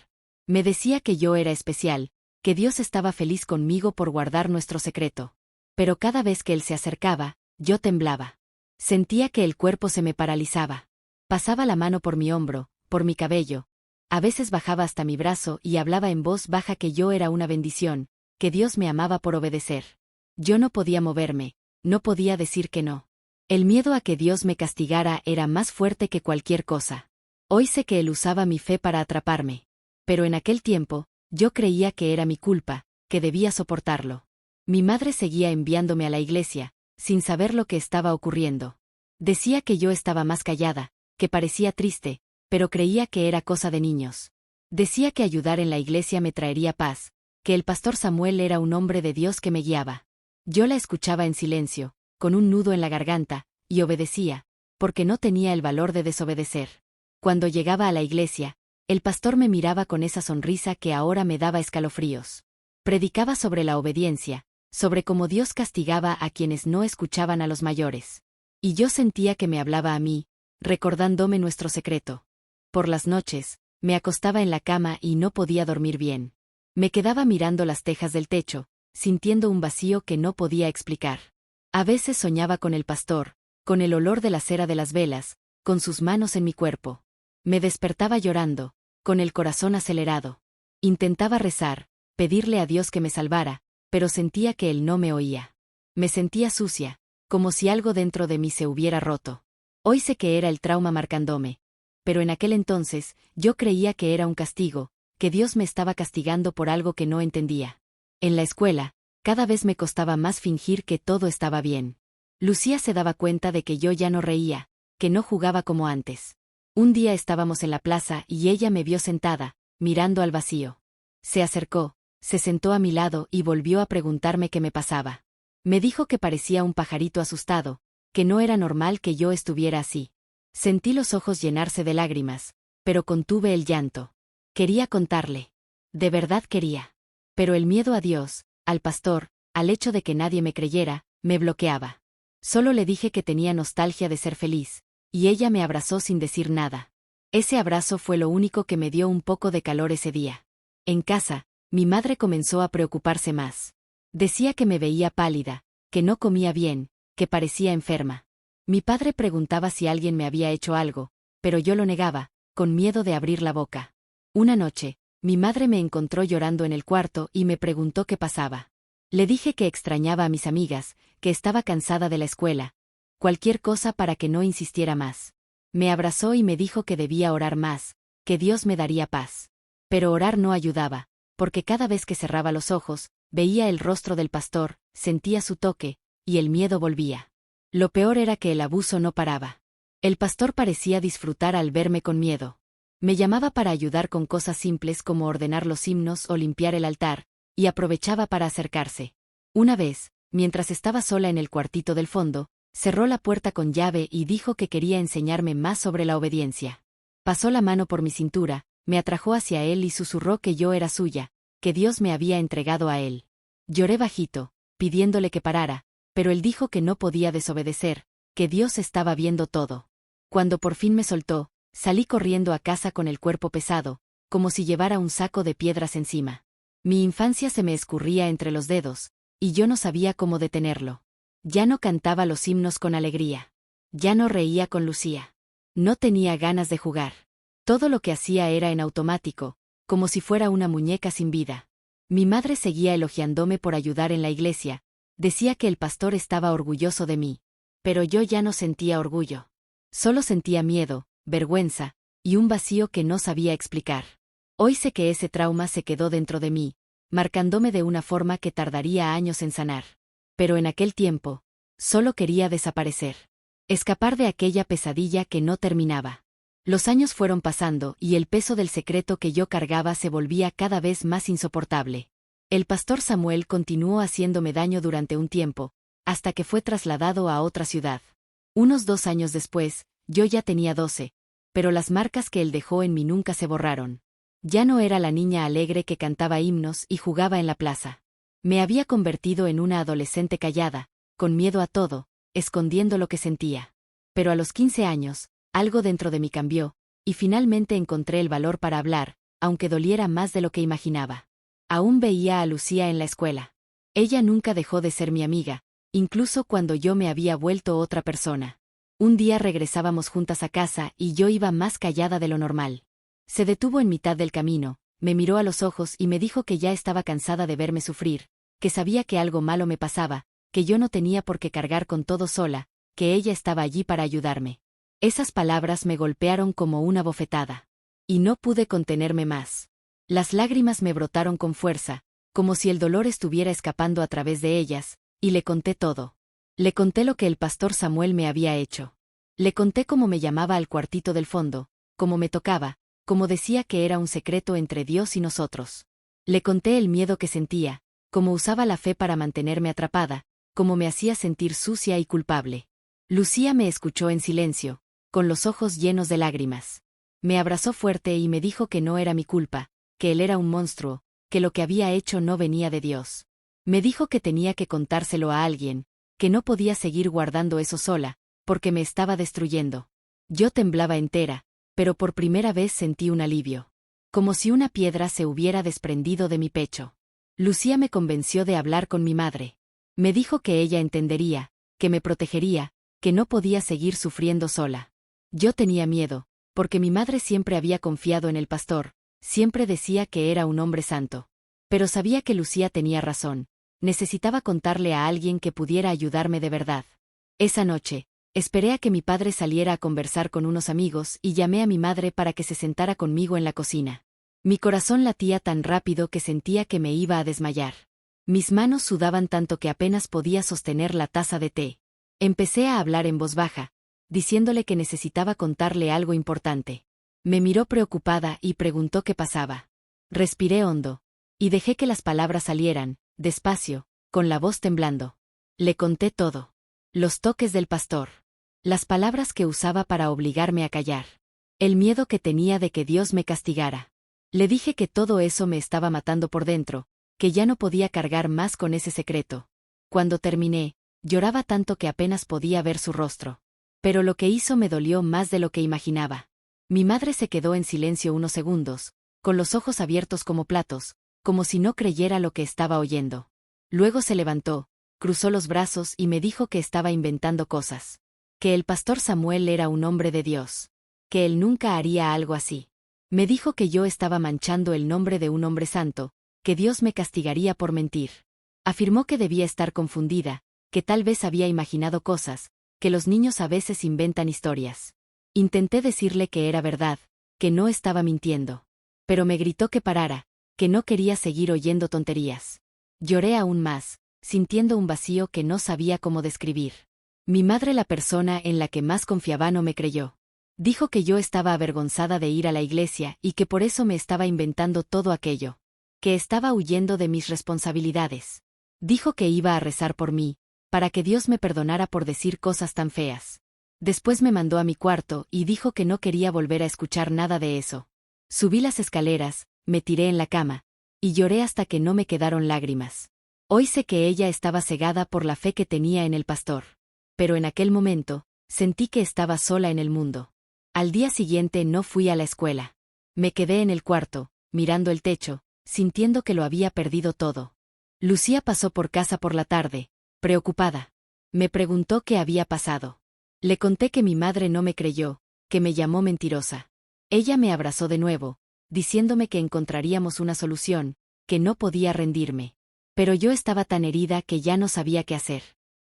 S1: Me decía que yo era especial, que Dios estaba feliz conmigo por guardar nuestro secreto. Pero cada vez que él se acercaba, yo temblaba. Sentía que el cuerpo se me paralizaba. Pasaba la mano por mi hombro, por mi cabello. A veces bajaba hasta mi brazo y hablaba en voz baja que yo era una bendición, que Dios me amaba por obedecer. Yo no podía moverme, no podía decir que no. El miedo a que Dios me castigara era más fuerte que cualquier cosa. Hoy sé que él usaba mi fe para atraparme. Pero en aquel tiempo, yo creía que era mi culpa, que debía soportarlo. Mi madre seguía enviándome a la iglesia, sin saber lo que estaba ocurriendo. Decía que yo estaba más callada, que parecía triste, pero creía que era cosa de niños. Decía que ayudar en la iglesia me traería paz, que el pastor Samuel era un hombre de Dios que me guiaba. Yo la escuchaba en silencio, con un nudo en la garganta, y obedecía, porque no tenía el valor de desobedecer. Cuando llegaba a la iglesia, el pastor me miraba con esa sonrisa que ahora me daba escalofríos. Predicaba sobre la obediencia, sobre cómo Dios castigaba a quienes no escuchaban a los mayores. Y yo sentía que me hablaba a mí, recordándome nuestro secreto. Por las noches, me acostaba en la cama y no podía dormir bien. Me quedaba mirando las tejas del techo, sintiendo un vacío que no podía explicar. A veces soñaba con el pastor, con el olor de la cera de las velas, con sus manos en mi cuerpo. Me despertaba llorando, con el corazón acelerado. Intentaba rezar, pedirle a Dios que me salvara, pero sentía que él no me oía. Me sentía sucia, como si algo dentro de mí se hubiera roto. Hoy sé que era el trauma marcándome. Pero en aquel entonces, yo creía que era un castigo, que Dios me estaba castigando por algo que no entendía. En la escuela, cada vez me costaba más fingir que todo estaba bien. Lucía se daba cuenta de que yo ya no reía, que no jugaba como antes. Un día estábamos en la plaza y ella me vio sentada, mirando al vacío. Se acercó, se sentó a mi lado y volvió a preguntarme qué me pasaba. Me dijo que parecía un pajarito asustado, que no era normal que yo estuviera así. Sentí los ojos llenarse de lágrimas, pero contuve el llanto. Quería contarle. De verdad quería. Pero el miedo a Dios, al pastor, al hecho de que nadie me creyera, me bloqueaba. Solo le dije que tenía nostalgia de ser feliz, y ella me abrazó sin decir nada. Ese abrazo fue lo único que me dio un poco de calor ese día. En casa, mi madre comenzó a preocuparse más. Decía que me veía pálida, que no comía bien, que parecía enferma. Mi padre preguntaba si alguien me había hecho algo, pero yo lo negaba, con miedo de abrir la boca. Una noche, mi madre me encontró llorando en el cuarto y me preguntó qué pasaba. Le dije que extrañaba a mis amigas, que estaba cansada de la escuela. Cualquier cosa para que no insistiera más. Me abrazó y me dijo que debía orar más, que Dios me daría paz. Pero orar no ayudaba, porque cada vez que cerraba los ojos, veía el rostro del pastor, sentía su toque, y el miedo volvía. Lo peor era que el abuso no paraba. El pastor parecía disfrutar al verme con miedo. Me llamaba para ayudar con cosas simples como ordenar los himnos o limpiar el altar, y aprovechaba para acercarse. Una vez, mientras estaba sola en el cuartito del fondo, cerró la puerta con llave y dijo que quería enseñarme más sobre la obediencia. Pasó la mano por mi cintura, me atrajo hacia él y susurró que yo era suya, que Dios me había entregado a él. Lloré bajito, pidiéndole que parara, pero él dijo que no podía desobedecer, que Dios estaba viendo todo. Cuando por fin me soltó, salí corriendo a casa con el cuerpo pesado, como si llevara un saco de piedras encima. Mi infancia se me escurría entre los dedos, y yo no sabía cómo detenerlo. Ya no cantaba los himnos con alegría. Ya no reía con Lucía. No tenía ganas de jugar. Todo lo que hacía era en automático, como si fuera una muñeca sin vida. Mi madre seguía elogiándome por ayudar en la iglesia. Decía que el pastor estaba orgulloso de mí. Pero yo ya no sentía orgullo. Solo sentía miedo, vergüenza, y un vacío que no sabía explicar. Hoy sé que ese trauma se quedó dentro de mí, marcándome de una forma que tardaría años en sanar. Pero en aquel tiempo, solo quería desaparecer. Escapar de aquella pesadilla que no terminaba. Los años fueron pasando y el peso del secreto que yo cargaba se volvía cada vez más insoportable. El pastor Samuel continuó haciéndome daño durante un tiempo, hasta que fue trasladado a otra ciudad. Unos 2 años después, yo ya tenía 12, pero las marcas que él dejó en mí nunca se borraron. Ya no era la niña alegre que cantaba himnos y jugaba en la plaza. Me había convertido en una adolescente callada, con miedo a todo, escondiendo lo que sentía. Pero a los 15 años, algo dentro de mí cambió, y finalmente encontré el valor para hablar, aunque doliera más de lo que imaginaba. Aún veía a Lucía en la escuela. Ella nunca dejó de ser mi amiga, incluso cuando yo me había vuelto otra persona. Un día regresábamos juntas a casa y yo iba más callada de lo normal. Se detuvo en mitad del camino, me miró a los ojos y me dijo que ya estaba cansada de verme sufrir, que sabía que algo malo me pasaba, que yo no tenía por qué cargar con todo sola, que ella estaba allí para ayudarme. Esas palabras me golpearon como una bofetada. Y no pude contenerme más. Las lágrimas me brotaron con fuerza, como si el dolor estuviera escapando a través de ellas, y le conté todo. Le conté lo que el pastor Samuel me había hecho. Le conté cómo me llamaba al cuartito del fondo, cómo me tocaba, cómo decía que era un secreto entre Dios y nosotros. Le conté el miedo que sentía, cómo usaba la fe para mantenerme atrapada, cómo me hacía sentir sucia y culpable. Lucía me escuchó en silencio, con los ojos llenos de lágrimas. Me abrazó fuerte y me dijo que no era mi culpa, que él era un monstruo, que lo que había hecho no venía de Dios. Me dijo que tenía que contárselo a alguien, que no podía seguir guardando eso sola, porque me estaba destruyendo. Yo temblaba entera, pero por primera vez sentí un alivio. Como si una piedra se hubiera desprendido de mi pecho. Lucía me convenció de hablar con mi madre. Me dijo que ella entendería, que me protegería, que no podía seguir sufriendo sola. Yo tenía miedo, porque mi madre siempre había confiado en el pastor, siempre decía que era un hombre santo. Pero sabía que Lucía tenía razón. Necesitaba contarle a alguien que pudiera ayudarme de verdad. Esa noche, esperé a que mi padre saliera a conversar con unos amigos y llamé a mi madre para que se sentara conmigo en la cocina. Mi corazón latía tan rápido que sentía que me iba a desmayar. Mis manos sudaban tanto que apenas podía sostener la taza de té. Empecé a hablar en voz baja, diciéndole que necesitaba contarle algo importante. Me miró preocupada y preguntó qué pasaba. Respiré hondo, y dejé que las palabras salieran, despacio, con la voz temblando. Le conté todo. Los toques del pastor. Las palabras que usaba para obligarme a callar. El miedo que tenía de que Dios me castigara. Le dije que todo eso me estaba matando por dentro, que ya no podía cargar más con ese secreto. Cuando terminé, lloraba tanto que apenas podía ver su rostro. Pero lo que hizo me dolió más de lo que imaginaba. Mi madre se quedó en silencio unos segundos, con los ojos abiertos como platos, como si no creyera lo que estaba oyendo. Luego se levantó, cruzó los brazos y me dijo que estaba inventando cosas. Que el pastor Samuel era un hombre de Dios. Que él nunca haría algo así. Me dijo que yo estaba manchando el nombre de un hombre santo, que Dios me castigaría por mentir. Afirmó que debía estar confundida, que tal vez había imaginado cosas, que los niños a veces inventan historias. Intenté decirle que era verdad, que no estaba mintiendo. Pero me gritó que parara, que no quería seguir oyendo tonterías. Lloré aún más, sintiendo un vacío que no sabía cómo describir. Mi madre, la persona en la que más confiaba, no me creyó. Dijo que yo estaba avergonzada de ir a la iglesia y que por eso me estaba inventando todo aquello. Que estaba huyendo de mis responsabilidades. Dijo que iba a rezar por mí, para que Dios me perdonara por decir cosas tan feas. Después me mandó a mi cuarto y dijo que no quería volver a escuchar nada de eso. Subí las escaleras, me tiré en la cama, y lloré hasta que no me quedaron lágrimas. Hoy sé que ella estaba cegada por la fe que tenía en el pastor. Pero en aquel momento, sentí que estaba sola en el mundo. Al día siguiente no fui a la escuela. Me quedé en el cuarto, mirando el techo, sintiendo que lo había perdido todo. Lucía pasó por casa por la tarde, preocupada. Me preguntó qué había pasado. Le conté que mi madre no me creyó, que me llamó mentirosa. Ella me abrazó de nuevo, diciéndome que encontraríamos una solución, que no podía rendirme. Pero yo estaba tan herida que ya no sabía qué hacer.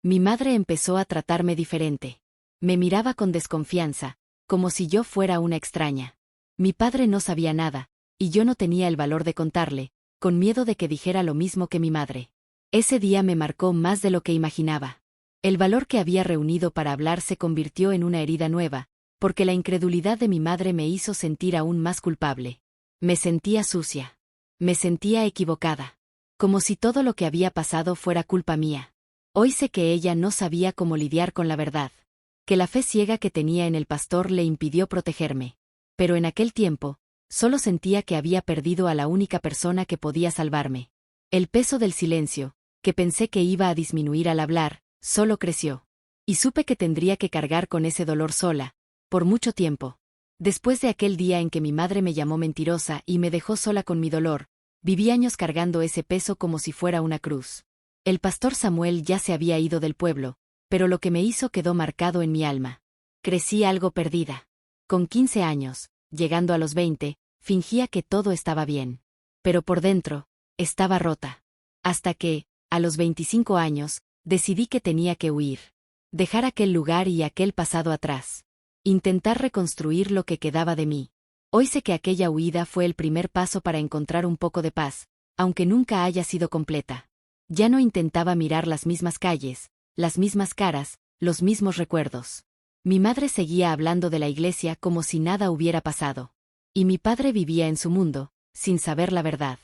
S1: Mi madre empezó a tratarme diferente. Me miraba con desconfianza, como si yo fuera una extraña. Mi padre no sabía nada, y yo no tenía el valor de contarle, con miedo de que dijera lo mismo que mi madre. Ese día me marcó más de lo que imaginaba. El valor que había reunido para hablar se convirtió en una herida nueva, porque la incredulidad de mi madre me hizo sentir aún más culpable. Me sentía sucia. Me sentía equivocada. Como si todo lo que había pasado fuera culpa mía. Hoy sé que ella no sabía cómo lidiar con la verdad. Que la fe ciega que tenía en el pastor le impidió protegerme. Pero en aquel tiempo, solo sentía que había perdido a la única persona que podía salvarme. El peso del silencio, que pensé que iba a disminuir al hablar, solo creció. Y supe que tendría que cargar con ese dolor sola, por mucho tiempo. Después de aquel día en que mi madre me llamó mentirosa y me dejó sola con mi dolor, viví años cargando ese peso como si fuera una cruz. El pastor Samuel ya se había ido del pueblo, pero lo que me hizo quedó marcado en mi alma. Crecí algo perdida. Con 15 años, llegando a los 20, fingía que todo estaba bien. Pero por dentro, estaba rota. Hasta que, a los 25 años, decidí que tenía que huir. Dejar aquel lugar y aquel pasado atrás. Intentar reconstruir lo que quedaba de mí. Hoy sé que aquella huida fue el primer paso para encontrar un poco de paz, aunque nunca haya sido completa. Ya no intentaba mirar las mismas calles, las mismas caras, los mismos recuerdos. Mi madre seguía hablando de la iglesia como si nada hubiera pasado. Y mi padre vivía en su mundo, sin saber la verdad.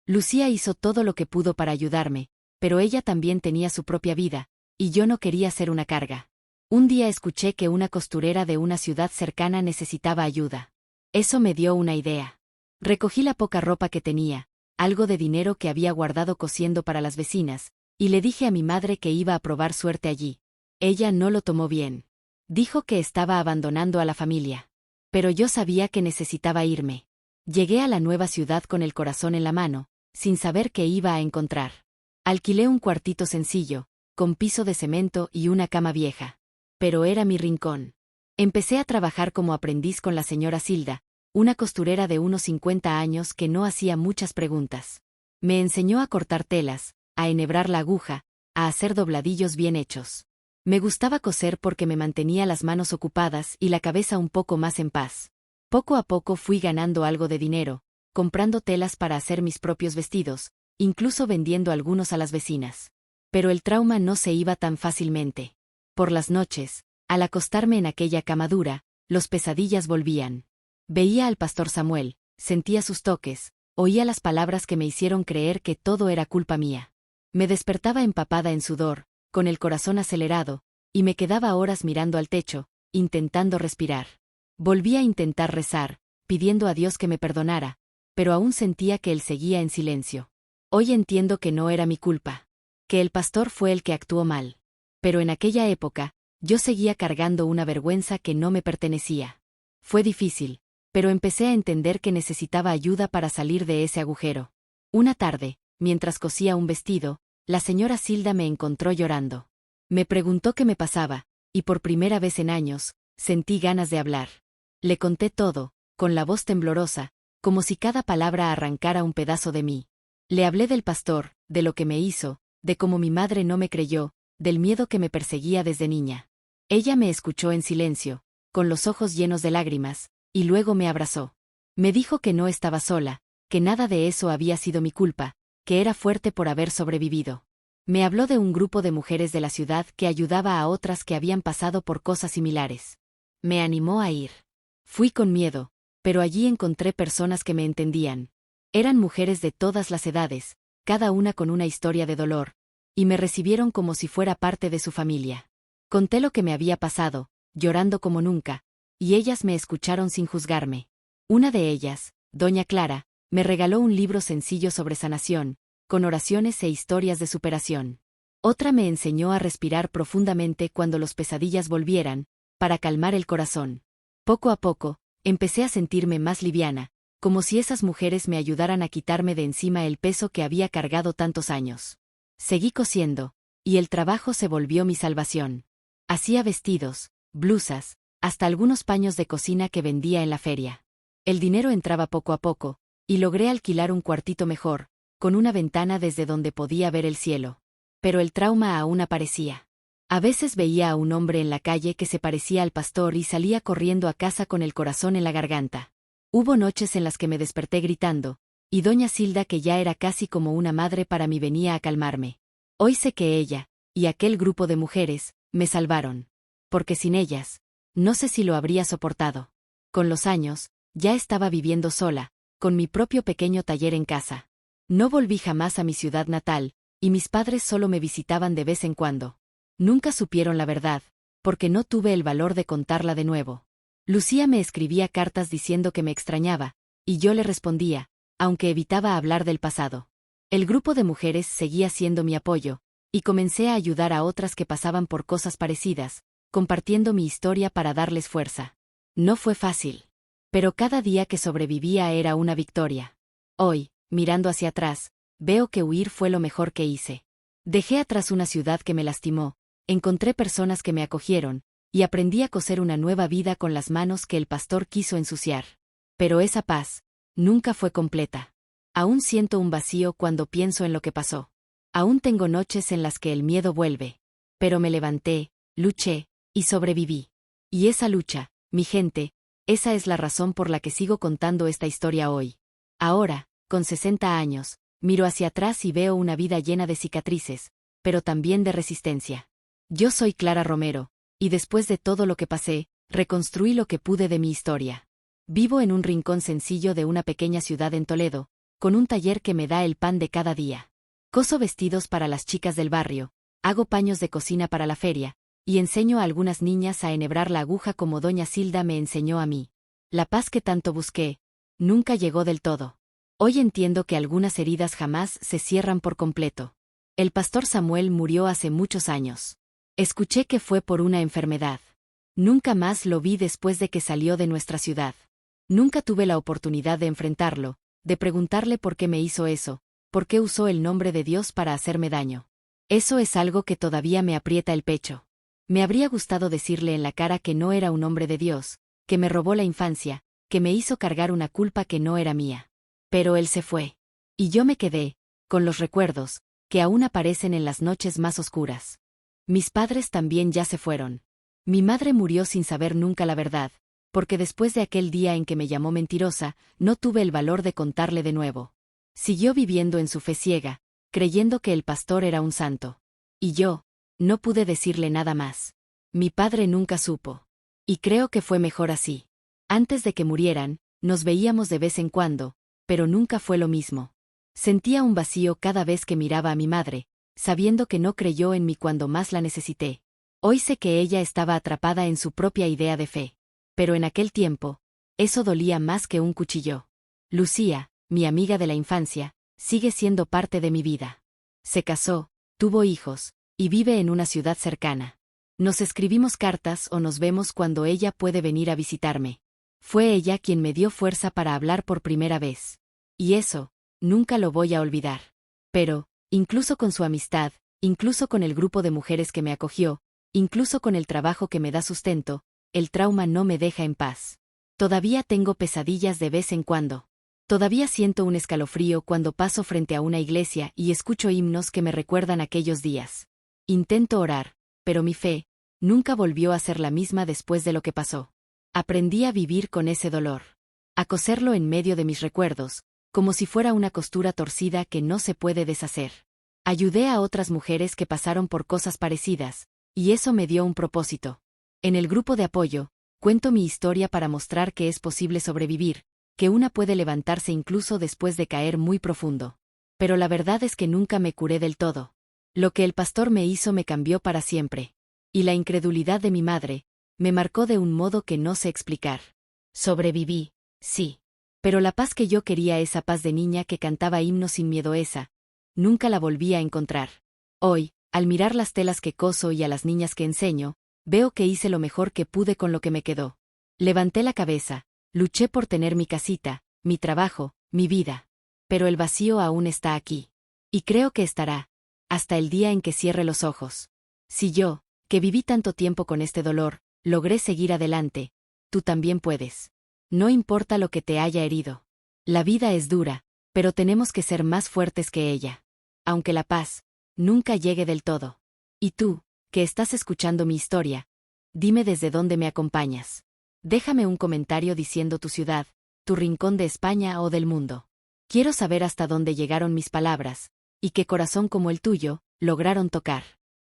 S1: Lucía hizo todo lo que pudo para ayudarme, pero ella también tenía su propia vida, y yo no quería ser una carga. Un día escuché que una costurera de una ciudad cercana necesitaba ayuda. Eso me dio una idea. Recogí la poca ropa que tenía, algo de dinero que había guardado cosiendo para las vecinas, y le dije a mi madre que iba a probar suerte allí. Ella no lo tomó bien. Dijo que estaba abandonando a la familia. Pero yo sabía que necesitaba irme. Llegué a la nueva ciudad con el corazón en la mano, sin saber qué iba a encontrar. Alquilé un cuartito sencillo, con piso de cemento y una cama vieja. Pero era mi rincón. Empecé a trabajar como aprendiz con la señora Silda, una costurera de unos 50 años que no hacía muchas preguntas. Me enseñó a cortar telas, a enhebrar la aguja, a hacer dobladillos bien hechos. Me gustaba coser porque me mantenía las manos ocupadas y la cabeza un poco más en paz. Poco a poco fui ganando algo de dinero, comprando telas para hacer mis propios vestidos, incluso vendiendo algunos a las vecinas. Pero el trauma no se iba tan fácilmente. Por las noches, al acostarme en aquella cama dura, los pesadillas volvían. Veía al pastor Samuel, sentía sus toques, oía las palabras que me hicieron creer que todo era culpa mía. Me despertaba empapada en sudor, con el corazón acelerado, y me quedaba horas mirando al techo, intentando respirar. Volví a intentar rezar, pidiendo a Dios que me perdonara, pero aún sentía que él seguía en silencio. Hoy entiendo que no era mi culpa, que el pastor fue el que actuó mal. Pero en aquella época, yo seguía cargando una vergüenza que no me pertenecía. Fue difícil, pero empecé a entender que necesitaba ayuda para salir de ese agujero. Una tarde, mientras cosía un vestido, la señora Silda me encontró llorando. Me preguntó qué me pasaba, y por primera vez en años, sentí ganas de hablar. Le conté todo, con la voz temblorosa, como si cada palabra arrancara un pedazo de mí. Le hablé del pastor, de lo que me hizo, de cómo mi madre no me creyó, del miedo que me perseguía desde niña. Ella me escuchó en silencio, con los ojos llenos de lágrimas, y luego me abrazó. Me dijo que no estaba sola, que nada de eso había sido mi culpa, que era fuerte por haber sobrevivido. Me habló de un grupo de mujeres de la ciudad que ayudaba a otras que habían pasado por cosas similares. Me animó a ir. Fui con miedo, pero allí encontré personas que me entendían. Eran mujeres de todas las edades, cada una con una historia de dolor, y me recibieron como si fuera parte de su familia. Conté lo que me había pasado, llorando como nunca, y ellas me escucharon sin juzgarme. Una de ellas, doña Clara, me regaló un libro sencillo sobre sanación, con oraciones e historias de superación. Otra me enseñó a respirar profundamente cuando los pesadillas volvieran, para calmar el corazón. Poco a poco, empecé a sentirme más liviana, como si esas mujeres me ayudaran a quitarme de encima el peso que había cargado tantos años. Seguí cosiendo, y el trabajo se volvió mi salvación. Hacía vestidos, blusas, hasta algunos paños de cocina que vendía en la feria. El dinero entraba poco a poco, y logré alquilar un cuartito mejor, con una ventana desde donde podía ver el cielo. Pero el trauma aún aparecía. A veces veía a un hombre en la calle que se parecía al pastor y salía corriendo a casa con el corazón en la garganta. Hubo noches en las que me desperté gritando, y doña Silda, que ya era casi como una madre para mí, venía a calmarme. Hoy sé que ella, y aquel grupo de mujeres, me salvaron. Porque sin ellas, no sé si lo habría soportado. Con los años, ya estaba viviendo sola, con mi propio pequeño taller en casa. No volví jamás a mi ciudad natal, y mis padres solo me visitaban de vez en cuando. Nunca supieron la verdad, porque no tuve el valor de contarla de nuevo. Lucía me escribía cartas diciendo que me extrañaba, y yo le respondía, aunque evitaba hablar del pasado. El grupo de mujeres seguía siendo mi apoyo, y comencé a ayudar a otras que pasaban por cosas parecidas, compartiendo mi historia para darles fuerza. No fue fácil. Pero cada día que sobrevivía era una victoria. Hoy, mirando hacia atrás, veo que huir fue lo mejor que hice. Dejé atrás una ciudad que me lastimó, encontré personas que me acogieron, y aprendí a coser una nueva vida con las manos que el pastor quiso ensuciar. Pero esa paz nunca fue completa. Aún siento un vacío cuando pienso en lo que pasó. Aún tengo noches en las que el miedo vuelve. Pero me levanté, luché, y sobreviví. Y esa lucha, mi gente, esa es la razón por la que sigo contando esta historia hoy. Ahora, con 60 años, miro hacia atrás y veo una vida llena de cicatrices, pero también de resistencia. Yo soy Clara Romero, y después de todo lo que pasé, reconstruí lo que pude de mi historia. Vivo en un rincón sencillo de una pequeña ciudad en Toledo, con un taller que me da el pan de cada día. Coso vestidos para las chicas del barrio, hago paños de cocina para la feria, y enseño a algunas niñas a enhebrar la aguja como doña Silda me enseñó a mí. La paz que tanto busqué, nunca llegó del todo. Hoy entiendo que algunas heridas jamás se cierran por completo. El pastor Samuel murió hace muchos años. Escuché que fue por una enfermedad. Nunca más lo vi después de que salió de nuestra ciudad. Nunca tuve la oportunidad de enfrentarlo, de preguntarle por qué me hizo eso, por qué usó el nombre de Dios para hacerme daño. Eso es algo que todavía me aprieta el pecho. Me habría gustado decirle en la cara que no era un hombre de Dios, que me robó la infancia, que me hizo cargar una culpa que no era mía. Pero él se fue. Y yo me quedé, con los recuerdos, que aún aparecen en las noches más oscuras. Mis padres también ya se fueron. Mi madre murió sin saber nunca la verdad, porque después de aquel día en que me llamó mentirosa, no tuve el valor de contarle de nuevo. Siguió viviendo en su fe ciega, creyendo que el pastor era un santo. Y yo, no pude decirle nada más. Mi padre nunca supo. Y creo que fue mejor así. Antes de que murieran, nos veíamos de vez en cuando, pero nunca fue lo mismo. Sentía un vacío cada vez que miraba a mi madre, sabiendo que no creyó en mí cuando más la necesité. Hoy sé que ella estaba atrapada en su propia idea de fe. Pero en aquel tiempo, eso dolía más que un cuchillo. Lucía, mi amiga de la infancia, sigue siendo parte de mi vida. Se casó, tuvo hijos, y vive en una ciudad cercana. Nos escribimos cartas o nos vemos cuando ella puede venir a visitarme. Fue ella quien me dio fuerza para hablar por primera vez. Y eso, nunca lo voy a olvidar. Pero, incluso con su amistad, incluso con el grupo de mujeres que me acogió, incluso con el trabajo que me da sustento, el trauma no me deja en paz. Todavía tengo pesadillas de vez en cuando. Todavía siento un escalofrío cuando paso frente a una iglesia y escucho himnos que me recuerdan aquellos días. Intento orar, pero mi fe nunca volvió a ser la misma después de lo que pasó. Aprendí a vivir con ese dolor. A coserlo en medio de mis recuerdos, como si fuera una costura torcida que no se puede deshacer. Ayudé a otras mujeres que pasaron por cosas parecidas, y eso me dio un propósito. En el grupo de apoyo, cuento mi historia para mostrar que es posible sobrevivir, que una puede levantarse incluso después de caer muy profundo. Pero la verdad es que nunca me curé del todo. Lo que el pastor me hizo me cambió para siempre. Y la incredulidad de mi madre me marcó de un modo que no sé explicar. Sobreviví, sí. Pero la paz que yo quería, esa paz de niña que cantaba himnos sin miedo, esa, nunca la volví a encontrar. Hoy, al mirar las telas que coso y a las niñas que enseño, veo que hice lo mejor que pude con lo que me quedó. Levanté la cabeza, luché por tener mi casita, mi trabajo, mi vida. Pero el vacío aún está aquí. Y creo que estará, hasta el día en que cierre los ojos. Si yo, que viví tanto tiempo con este dolor, logré seguir adelante, tú también puedes. No importa lo que te haya herido. La vida es dura, pero tenemos que ser más fuertes que ella. Aunque la paz nunca llegue del todo. Y tú, que estás escuchando mi historia, dime desde dónde me acompañas. Déjame un comentario diciendo tu ciudad, tu rincón de España o del mundo. Quiero saber hasta dónde llegaron mis palabras, y qué corazón como el tuyo lograron tocar.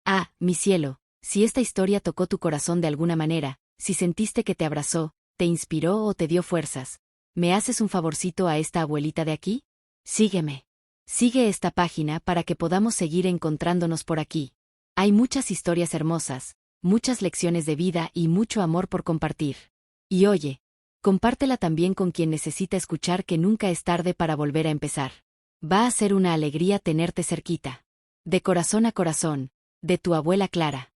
S1: Ah, mi cielo, si esta historia tocó tu corazón de alguna manera, si sentiste que te abrazó, te inspiró o te dio fuerzas, ¿me haces un favorcito a esta abuelita de aquí? Sígueme. Sigue esta página para que podamos seguir encontrándonos por aquí. Hay muchas historias hermosas, muchas lecciones de vida y mucho amor por compartir. Y oye, compártela también con quien necesita escuchar que nunca es tarde para volver a empezar. Va a ser una alegría tenerte cerquita. De corazón a corazón, de tu abuela Clara.